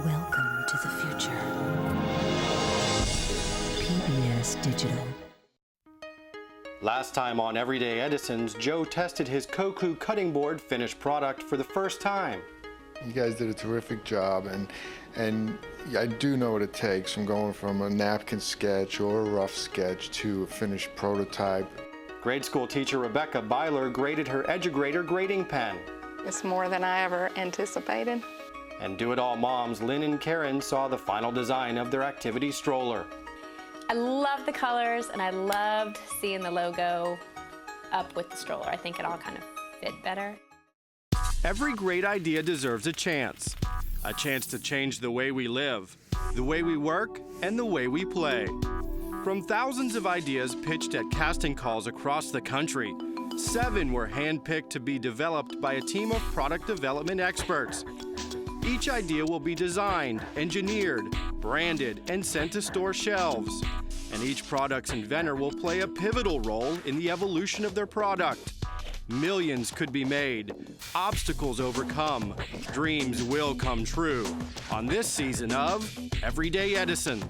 Welcome to the future. PBS Digital. Last time on Everyday Edisons, Joe tested his Koku cutting board finished product for the first time. You guys did a terrific job, and I do know what it takes from going from a napkin sketch or a rough sketch to a finished prototype. Grade school teacher Rebecca Byler graded her EduGrader grading pen. It's more than I ever anticipated. And do-it-all moms Lynn and Karen saw the final design of their activity stroller. I love the colors, and I loved seeing the logo up with the stroller. I think it all kind of fit better. Every great idea deserves a chance to change the way we live, the way we work, and the way we play. From thousands of ideas pitched at casting calls across the country, 7 were handpicked to be developed by a team of product development experts. Each idea will be designed, engineered, branded, and sent to store shelves. And each product's inventor will play a pivotal role in the evolution of their product. Millions could be made, obstacles overcome, dreams will come true on this season of Everyday Edisons.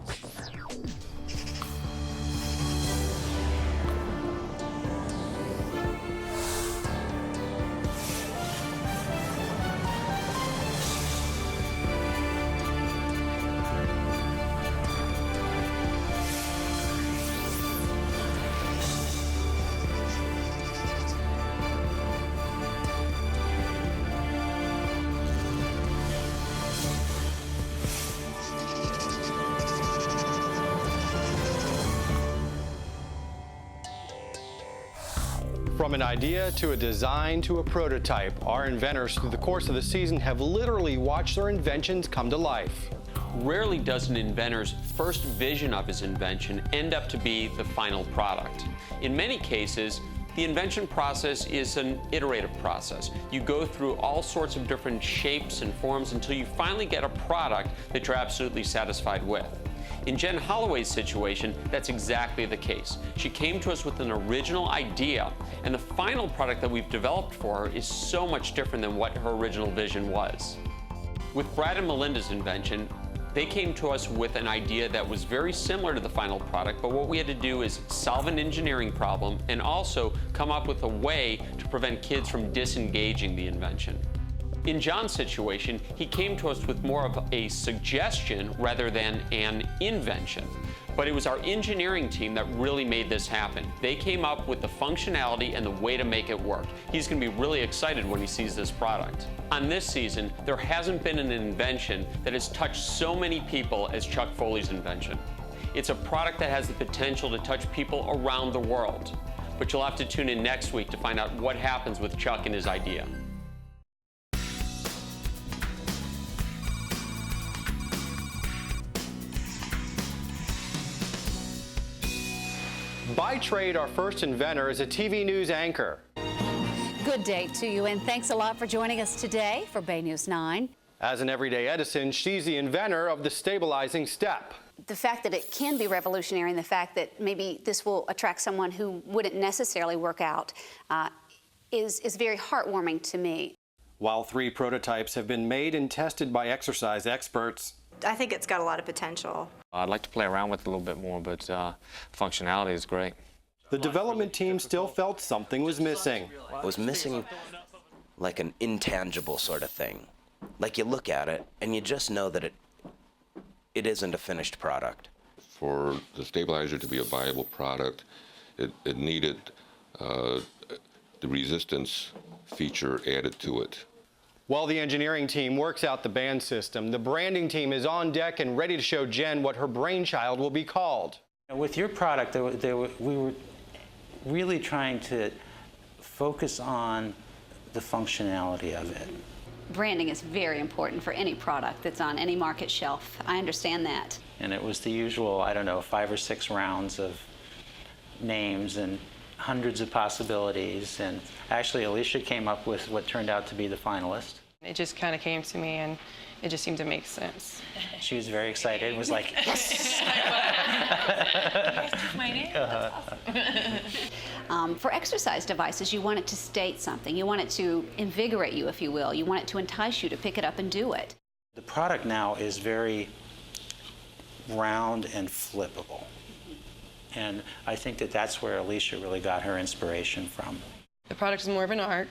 From an idea to a design to a prototype, our inventors through the course of the season have literally watched their inventions come to life. Rarely does an inventor's first vision of his invention end up to be the final product. In many cases, the invention process is an iterative process. You go through all sorts of different shapes and forms until you finally get a product that you're absolutely satisfied with. In JEN HOLLOWAY's situation, that's exactly the case. She came to us with an original idea, and the final product that we've developed for her is so much different than what her original vision was. With Brad and Melinda's invention, they came to us with an idea that was very similar to the final product, but what we had to do is solve an engineering problem and also come up with a way to prevent kids from disengaging the invention. In John's situation, he came to us with more of a suggestion rather than an invention. But it was our engineering team that really made this happen. They came up with the functionality and the way to make it work. He's going to be really excited when he sees this product. On this season, there hasn't been an invention that has touched so many people as Chuck Foley's invention. It's a product that has the potential to touch people around the world. But you'll have to tune in next week to find out what happens with Chuck and his idea. By trade, our first inventor is a TV news anchor. Good day to you, and thanks a lot for joining us today for Bay News 9. As an Everyday Edison, she's the inventor of the stabilizing step. The fact that it can be revolutionary and the fact that maybe this will attract someone who wouldn't necessarily work out is very heartwarming to me. While 3 prototypes have been made and tested by exercise experts, I think it's got a lot of potential. I'd like to play around with it a little bit more, but functionality is great. the development team still felt something was missing. It was missing like an intangible sort of thing. Like you look at it and you just know that it isn't a finished product. For the stabilizer to be a viable product, it needed the resistance feature added to it. While the engineering team works out the band system, the branding team is on deck and ready to show Jen what her brainchild will be called. With your product, we were really trying to focus on the functionality of it. Branding is very important for any product that's on any market shelf. I understand that. And it was the usual, I don't know, 5 or 6 rounds of names and hundreds of possibilities. And actually, ALICIA came up with what turned out to be the finalist. It just kind of came to me, and it just seemed to make sense. She was very excited and was like, yes! My name? For exercise devices, you want it to state something. You want it to invigorate you, if you will. You want it to entice you to pick it up and do it. The product now is very round and flippable. And I think that that's where Alicia really got her inspiration from. The product is more of an arc,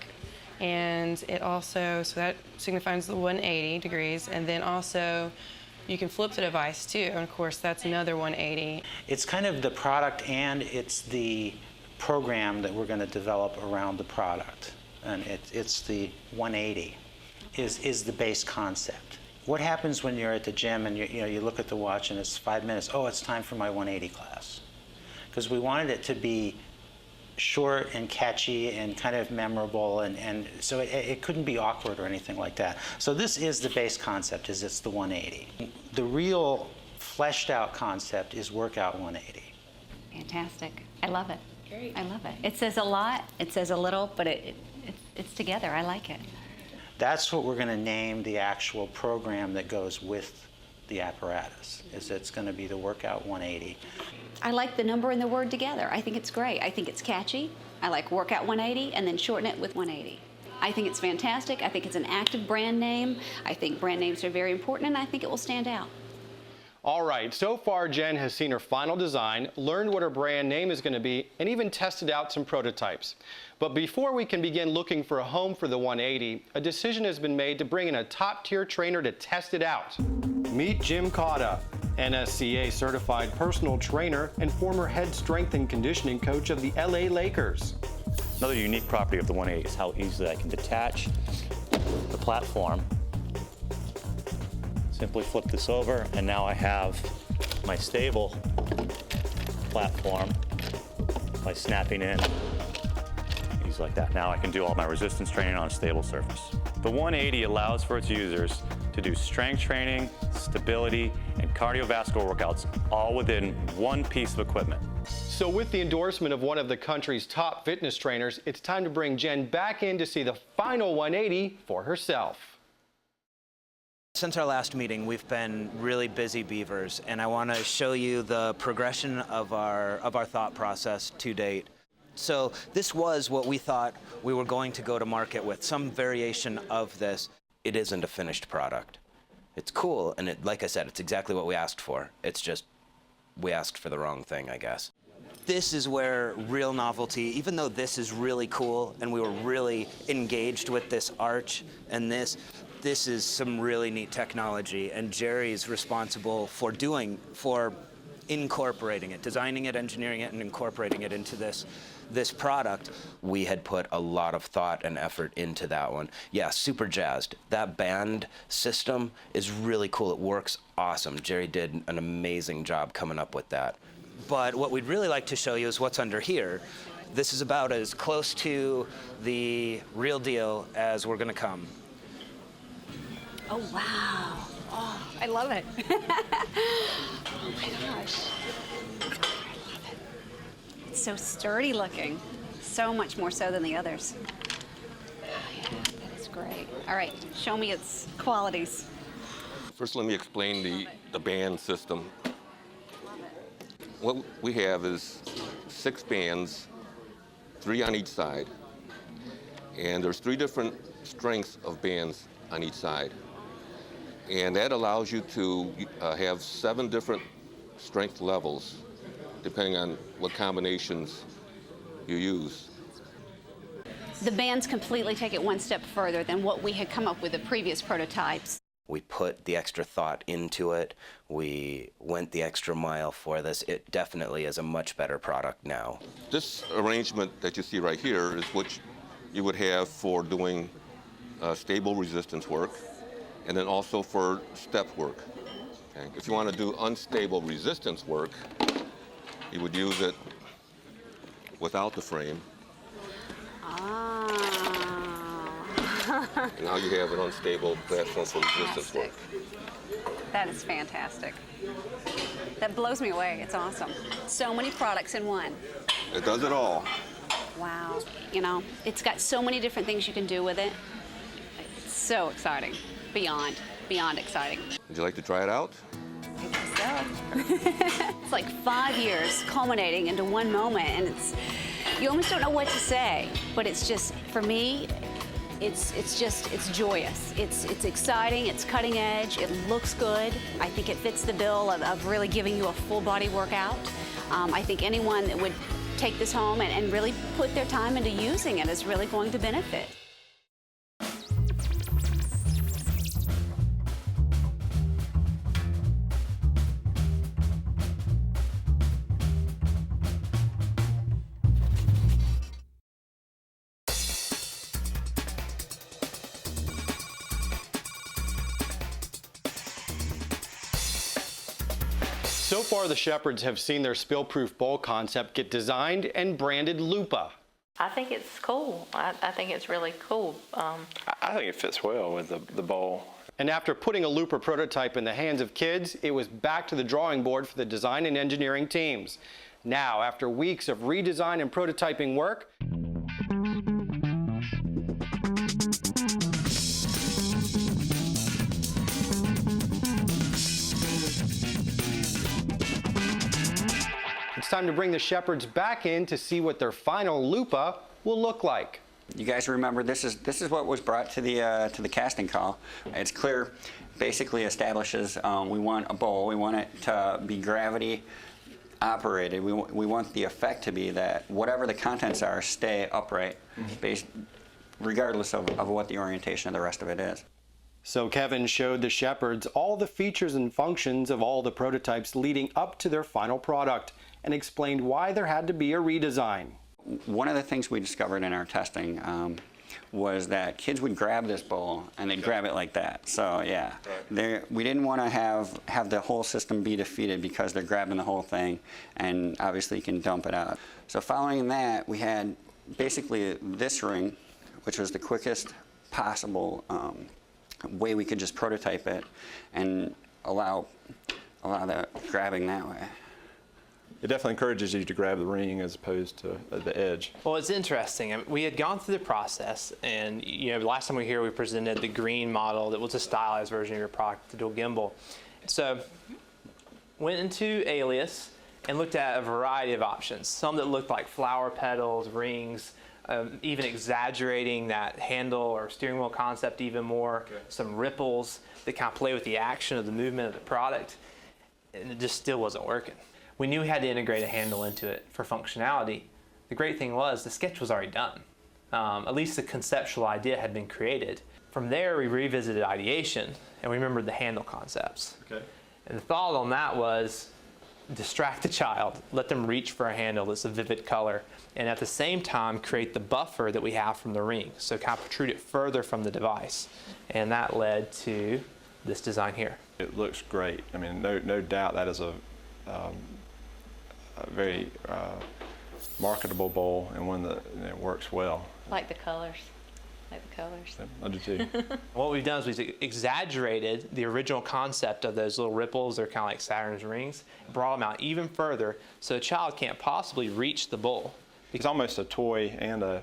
and it also, so that signifies the 180 degrees, and then also you can flip the device too, and of course that's another 180. It's kind of the product and it's the program that we're going to develop around the product. And it's the 180 is the base concept. What happens when you're at the gym and you look at the watch and it's 5 minutes, oh, it's time for my 180 class. Because we wanted it to be short and catchy and kind of memorable, and so it couldn't be awkward or anything like that. So this is the base concept, is it's the 180. The real fleshed out concept is Workout 180. Fantastic. I love it. Great. I love it. It says a lot, it says a little, but it's together. I like it. That's what we're going to name the actual program that goes with the apparatus, is it's going to be the Workout 180. I like the number and the word together. I think it's great. I think it's catchy. I like Workout 180 and then shorten it with 180. I think it's fantastic. I think it's an active brand name. I think brand names are very important, and I think it will stand out. All right, so far Jen has seen her final design, learned what her brand name is going to be, and even tested out some prototypes. But before we can begin looking for a home for the 180, a decision has been made to bring in a top-tier trainer to test it out. Meet Jim Cotta, NSCA certified personal trainer and former head strength and conditioning coach of the LA Lakers. Another unique property of the 180 is how easily I can detach the platform. Simply flip this over, and now I have my stable platform by snapping in. Easy like that. Now I can do all my resistance training on a stable surface. The 180 allows for its users to do strength training, stability, and cardiovascular workouts all within one piece of equipment. So with the endorsement of one of the country's top fitness trainers, it's time to bring Jen back in to see the final 180 for herself. Since our last meeting, we've been really busy beavers, and I want to show you the progression of our thought process to date. So this was what we thought we were going to go to market with, some variation of this. It isn't a finished product. It's cool, and like I said, it's exactly what we asked for. It's just, we asked for the wrong thing, I guess. This is where real novelty, even though this is really cool, and we were really engaged with this arch and this is some really neat technology, and Jerry's responsible for incorporating it, designing it, engineering it, and incorporating it into this product. We had put a lot of thought and effort into that one. Yeah, super jazzed. That band system is really cool. It works awesome. Jerry did an amazing job coming up with that. But what we'd really like to show you is what's under here. This is about as close to the real deal as we're going to come. Oh, wow. Oh, I love it. Oh, my gosh. I love it. It's so sturdy looking. So much more so than the others. Yeah, that is great. All right, show me its qualities. First, let me explain the band system. What we have is 6 bands, 3 on each side. And there's 3 different strengths of bands on each side. And that allows you to have 7 different strength levels, depending on what combinations you use. The bands completely take it one step further than what we had come up with the previous prototypes. We put the extra thought into it. We went the extra mile for this. It definitely is a much better product now. This arrangement that you see right here is what you would have for doing stable resistance work, and then also for step work. Okay. If you want to do unstable resistance work, you would use it without the frame. And now you have an unstable platform for resistance work. That is fantastic. That blows me away. It's awesome. So many products in one. It does it all. Wow. You know, it's got so many different things you can do with it. It's so exciting. Beyond exciting. Would you like to try it out? I guess so. It's like 5 years culminating into one moment, and you almost don't know what to say. But it's just, for me, it's joyous. It's exciting, it's cutting edge, it looks good. I think it fits the bill of really giving you a full body workout. I think anyone that would take this home and really put their time into using it is really going to benefit. So far, the Shepherds have seen their spill-proof bowl concept get designed and branded Lupa. I think it's cool. I think it's really cool. I think it fits well with the bowl. And after putting a Lupa prototype in the hands of kids, it was back to the drawing board for the design and engineering teams. Now, after weeks of redesign and prototyping work, it's time to bring the Shepherds back in to see what their final Lupa will look like. You guys remember this is what was brought to the casting call. It's clear, basically establishes we want a bowl. We want it to be gravity operated. We want the effect to be that whatever the contents are stay upright, based regardless of what the orientation of the rest of it is. So Kevin showed the Shepherds all the features and functions of all the prototypes leading up to their final product, and explained why there had to be a redesign. One of the things we discovered in our testing was that kids would grab this bowl and they'd grab it like that. So yeah, we didn't want to have the whole system be defeated because they're grabbing the whole thing, and obviously you can dump it out. So following that, we had basically this ring, which was the quickest possible way we could just prototype it and allow the grabbing that way. It definitely encourages you to grab the ring as opposed to the edge. Well, it's interesting. I mean, we had gone through the process, and last time we were here, we presented the green model that was a stylized version of your product, the dual gimbal. So, went into ALICIA and looked at a variety of options. Some that looked like flower petals, rings, even exaggerating that handle or steering wheel concept even more. Some ripples that kind of play with the action of the movement of the product, and it just still wasn't working. We knew we had to integrate a handle into it for functionality. The great thing was the sketch was already done. At least the conceptual idea had been created. From there, we revisited ideation and we remembered the handle concepts. Okay. And the thought on that was distract the child, let them reach for a handle that's a vivid color, and at the same time create the buffer that we have from the ring, so kind of protrude it further from the device. And that led to this design here. It looks great. I mean, no doubt that is a very marketable bowl and one that works well. Like the colors. Like the colors. I do too. What we've done is we've exaggerated the original concept of those little ripples. They're kind of like Saturn's rings. Brought them out even further so a child can't possibly reach the bowl. It's almost a toy and a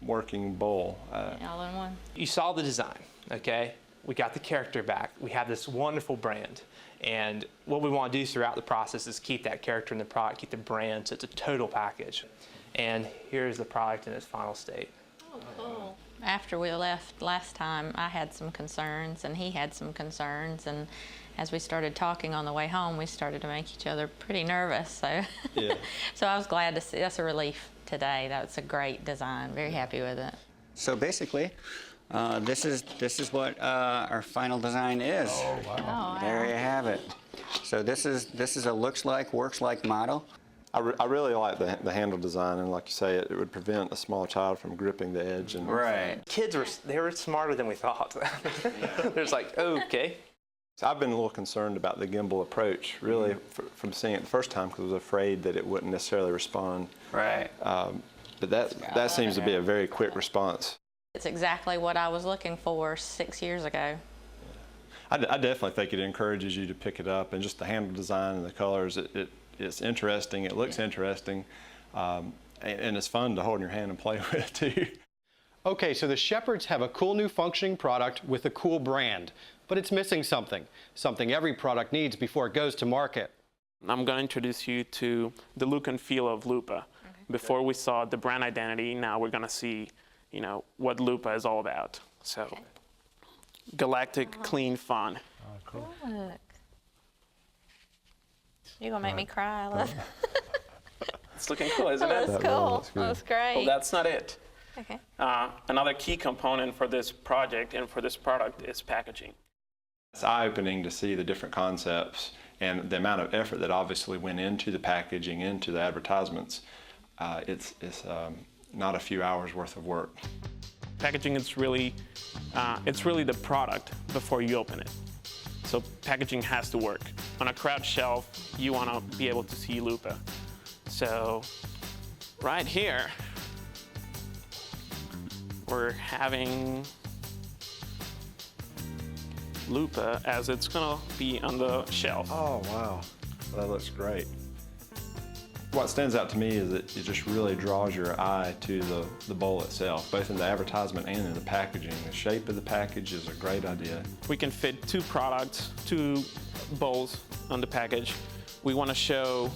working bowl. All in one. You saw the design, okay? We got the character back. We have this wonderful brand. And what we want to do throughout the process is keep that character in the product, keep the brand, so it's a total package. And here's the product in its final state. Oh, cool. After we left last time, I had some concerns and he had some concerns, and as we started talking on the way home, we started to make each other pretty nervous. So, yeah. So I was glad to see. That's a relief today. That's a great design. Very happy with it. So basically, this is what our final design is. Oh, wow. Oh, wow. There you have it. So this is a looks like, works like model. I really like the handle design, and like you say, it would prevent a small child from gripping the edge. And right. Kids were smarter than we thought. They're just like, okay. So I've been a little concerned about the gimbal approach, really, from seeing it the first time, because I was afraid that it wouldn't necessarily respond. Right. But that seems to be a very quick response. It's exactly what I was looking for 6 years ago. I definitely think it encourages you to pick it up, and just the handle design and the colors, it's interesting, it looks interesting, and it's fun to hold in your hand and play with too. Okay, so the Shepherds have a cool new functioning product with a cool brand, but it's missing something every product needs before it goes to market. I'm going to introduce you to the look and feel of Lupa. Okay. Before we saw the brand identity, now we're going to see you know, what Lupa is all about. So, galactic, clean fun. Oh, cool. Look. You're going to make me cry. I love It's looking cool, isn't it? That's cool. That's great. Well, that's not it. Okay. Another key component for this project and for this product is packaging. It's eye-opening to see the different concepts and the amount of effort that obviously went into the packaging, into the advertisements. It's not a few hours worth of work. Packaging is really, it's really the product before you open it. So packaging has to work. On a craft shelf, you want to be able to see Lupa. So right here, we're having Lupa as it's gonna be on the shelf. Oh, wow. That looks great. What stands out to me is that it just really draws your eye to the bowl itself, both in the advertisement and in the packaging. The shape of the package is a great idea. We can fit two bowls on the package. We want to show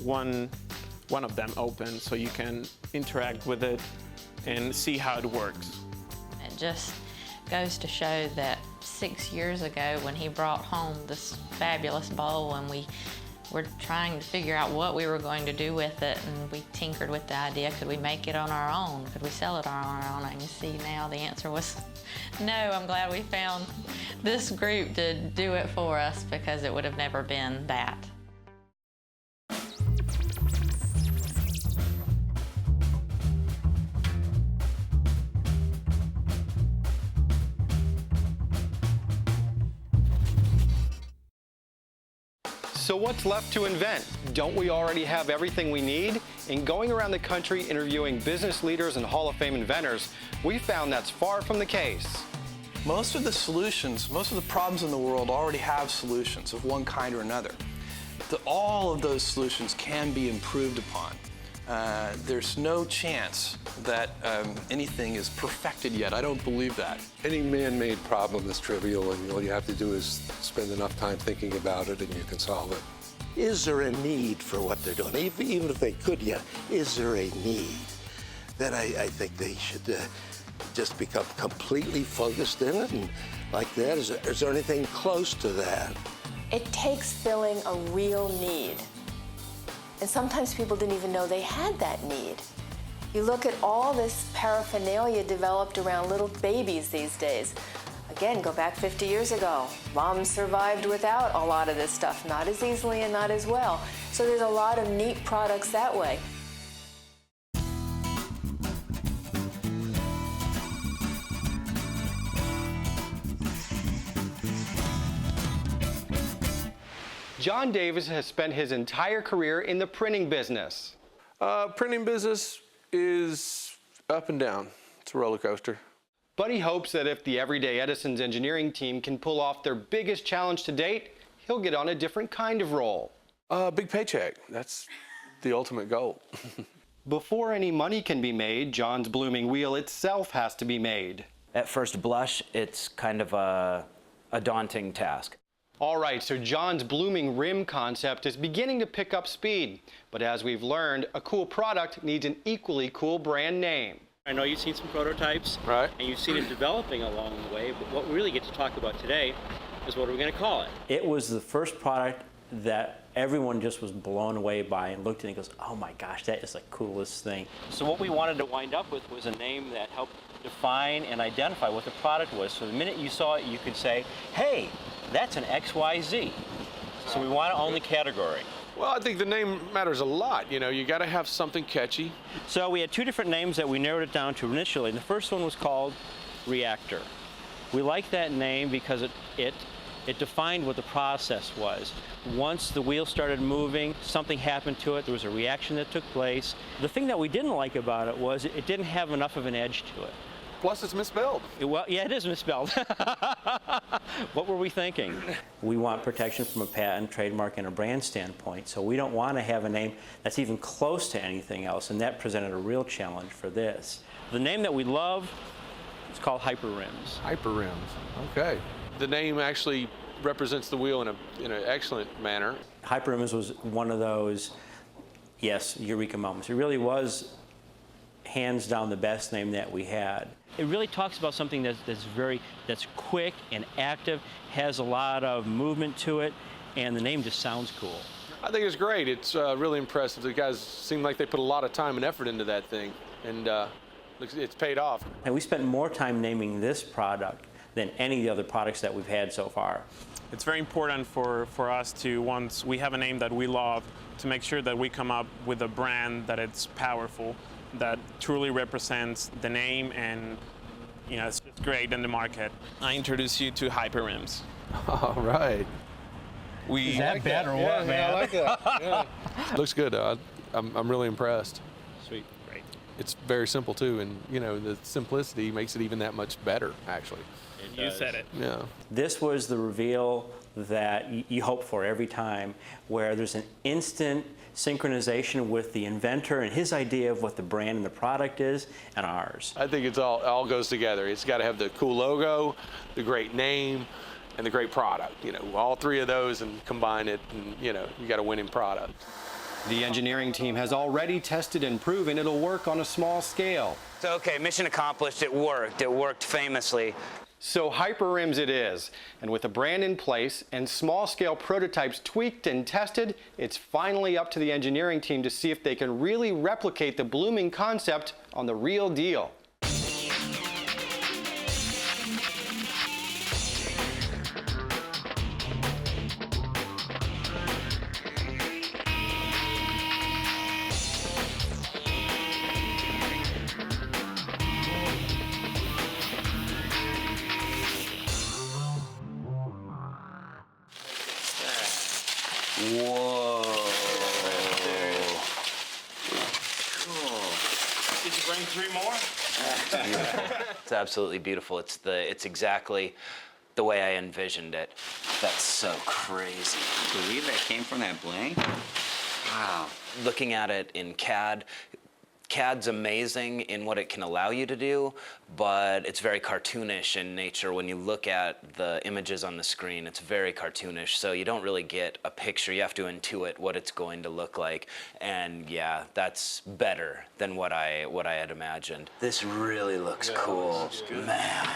one of them open so you can interact with it and see how it works. It just goes to show that 6 years ago when he brought home this fabulous bowl and we were trying to figure out what we were going to do with it, and we tinkered with the idea, could we make it on our own? Could we sell it on our own? And you see now the answer was no. I'm glad we found this group to do it for us because it would have never been that. So what's left to invent? Don't we already have everything we need? In going around the country interviewing business leaders and Hall of Fame inventors, we found that's far from the case. Most of the solutions, most of the problems in the world already have solutions of one kind or another. All of those solutions can be improved upon. There's no chance that anything is perfected yet. I don't believe that. Any man-made problem is trivial, and all you have to do is spend enough time thinking about it and you can solve it. Is there a need for what they're doing? Even if they could yet, is there a need? Then I think they should just become completely focused in it, and like that. Is there anything close to that? It takes filling a real need. And sometimes people didn't even know they had that need. You look at all this paraphernalia developed around little babies these days. Again, go back 50 years ago. Moms survived without a lot of this stuff, not as easily and not as well. So there's a lot of neat products that way. John Davis has spent his entire career in the printing business. Printing business is up and down. It's a roller coaster. But he hopes that if the Everyday Edisons engineering team can pull off their biggest challenge to date, he'll get on a different kind of role. Big paycheck. That's the ultimate goal. Before any money can be made, John's blooming wheel itself has to be made. At first blush, it's kind of a daunting task. All right, so John's blooming rim concept is beginning to pick up speed. But as we've learned, a cool product needs an equally cool brand name. I know you've seen some prototypes, right? And you've seen it developing along the way, but what we really get to talk about today is what are we going to call it? It was the first product that everyone just was blown away by and looked at it and goes, oh my gosh, that is the coolest thing. So what we wanted to wind up with was a name that helped define and identify what the product was. So the minute you saw it, you could say, hey, that's an XYZ. So we want to own the category. Well, I think the name matters a lot. You know, you got to have something catchy. So we had two different names that we narrowed it down to initially. The first one was called Reactor. We liked that name because it defined what the process was. Once the wheel started moving, something happened to it. There was a reaction that took place. The thing that we didn't like about it was it didn't have enough of an edge to it. Plus, it's misspelled. Well, yeah, it is misspelled. What were we thinking? We want protection from a patent, trademark, and a brand standpoint, so we don't want to have a name that's even close to anything else, and that presented a real challenge for this. The name that we love is called Hyper Rims. Hyper Rims, okay. The name actually represents the wheel in an excellent manner. Hyper Rims was one of those, yes, eureka moments. It really was hands down the best name that we had. It really talks about something that's quick and active, has a lot of movement to it, and the name just sounds cool. I think it's great. It's really impressive. The guys seem like they put a lot of time and effort into that thing, and it's paid off. And we spent more time naming this product than any of the other products that we've had so far. It's very important for us to, once we have a name that we love, to make sure that we come up with a brand that it's powerful, that truly represents the name, and it's just great in the market. I introduce you to Hyper Rims. All right. Is that bad or what, man? I like that. Yeah. Looks good. I'm really impressed. Sweet. Great. It's very simple too, and the simplicity makes it even that much better, actually. You said it. Yeah. This was the reveal that you hope for every time, where there's an instant synchronization with the inventor and his idea of what the brand and the product is, and ours. I think it's all goes together. It's got to have the cool logo, the great name, and the great product. All three of those, and combine it, and you got a winning product. The engineering team has already tested and proven it'll work on a small scale. So, okay, mission accomplished. It worked. It worked famously. So Hyper Rims it is, and with a brand in place and small-scale prototypes tweaked and tested, it's finally up to the engineering team to see if they can really replicate the blooming concept on the real deal. Whoa. Cool. Did you bring 3 more? It's absolutely beautiful. It's exactly the way I envisioned it. That's so crazy. Believe that came from that blank? Wow. Looking at it in CAD, CAD's amazing in what it can allow you to do, but it's very cartoonish in nature. When you look at the images on the screen, it's very cartoonish, so you don't really get a picture. You have to intuit what it's going to look like, and yeah, that's better than what I had imagined. This really looks cool. Man,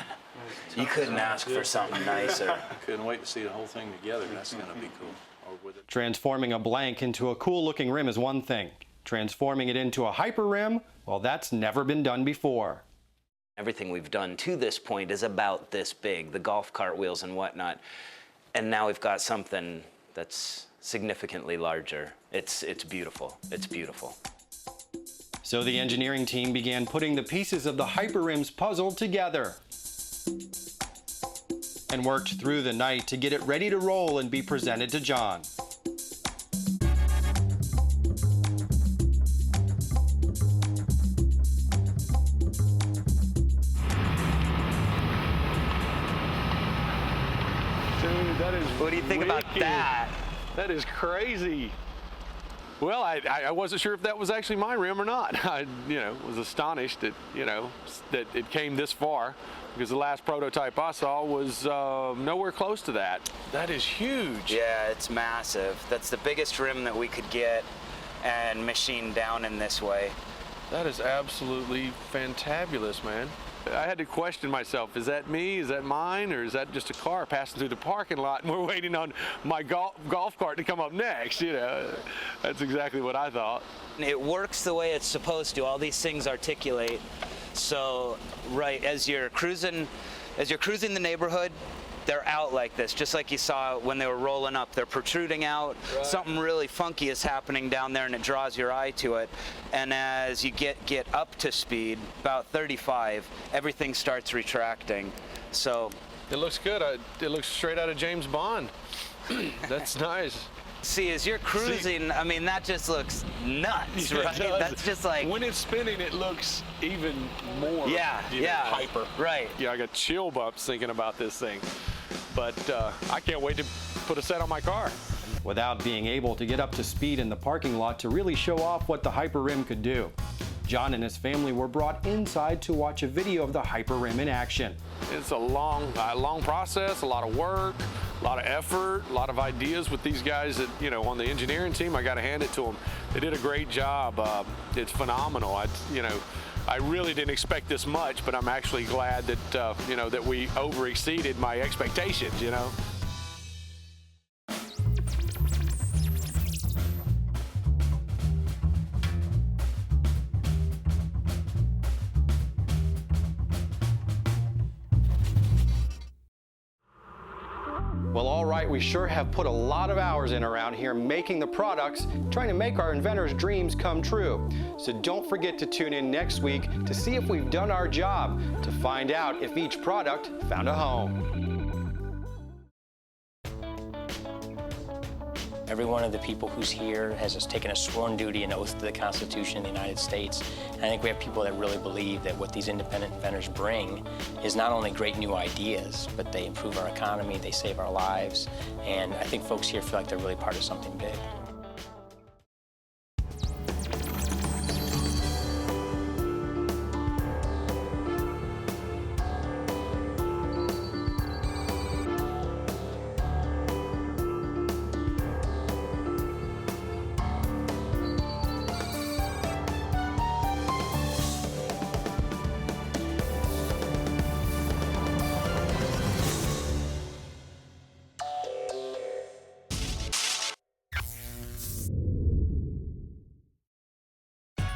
you couldn't ask for something nicer. I couldn't wait to see the whole thing together. That's going to be cool. Transforming a blank into a cool-looking rim is one thing. Transforming it into a hyper rim, well, that's never been done before. Everything we've done to this point is about this big, the golf cart wheels and whatnot. And now we've got something that's significantly larger. It's beautiful. It's beautiful. So the engineering team began putting the pieces of the Hyper Rims puzzle together and worked through the night to get it ready to roll and be presented to John. That is what do you think about that? That is crazy. Well, I wasn't sure if that was actually my rim or not. I, was astonished that, that it came this far, because the last prototype I saw was nowhere close to that. That is huge. Yeah, it's massive. That's the biggest rim that we could get and machine down in this way. That is absolutely fantabulous, man. I had to question myself, is that me, is that mine, or is that just a car passing through the parking lot and we're waiting on my golf cart to come up next, That's exactly what I thought. It works the way it's supposed to. All these things articulate. So, right, as you're cruising the neighborhood, they're out like this, just like you saw when they were rolling up. They're protruding out. Right. Something really funky is happening down there, and it draws your eye to it. And as you get up to speed, about 35, everything starts retracting. So it looks good. It looks straight out of James Bond. That's nice. See, as you're cruising, I mean, that just looks nuts, Yeah, right? That's just like... When it's spinning, it looks even more hyper. Right. Yeah, I got chill bumps thinking about this thing. But I can't wait to put a set on my car. Without being able to get up to speed in the parking lot to really show off what the Hyper Rim could do, John and his family were brought inside to watch a video of the Hyper Rim in action. It's a long process, a lot of work, a lot of effort, a lot of ideas with these guys that, on the engineering team. I got to hand it to them. They did a great job. It's phenomenal. I really didn't expect this much, but I'm actually glad that, you know, that we over-exceeded my expectations, you know. Well, all right, we sure have put a lot of hours in around here making the products, trying to make our inventors' dreams come true. So don't forget to tune in next week to see if we've done our job, to find out if each product found a home. Every one of the people who's here has taken a sworn duty and oath to the Constitution of the United States. And I think we have people that really believe that what these independent inventors bring is not only great new ideas, but they improve our economy, they save our lives. And I think folks here feel like they're really part of something big.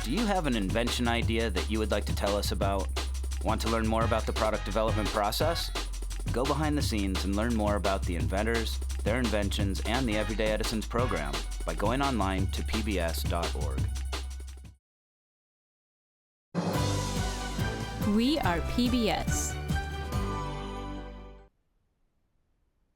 Do you have an invention idea that you would like to tell us about? Want to learn more about the product development process? Go behind the scenes and learn more about the inventors, their inventions, and the Everyday Edisons program by going online to pbs.org. We are PBS.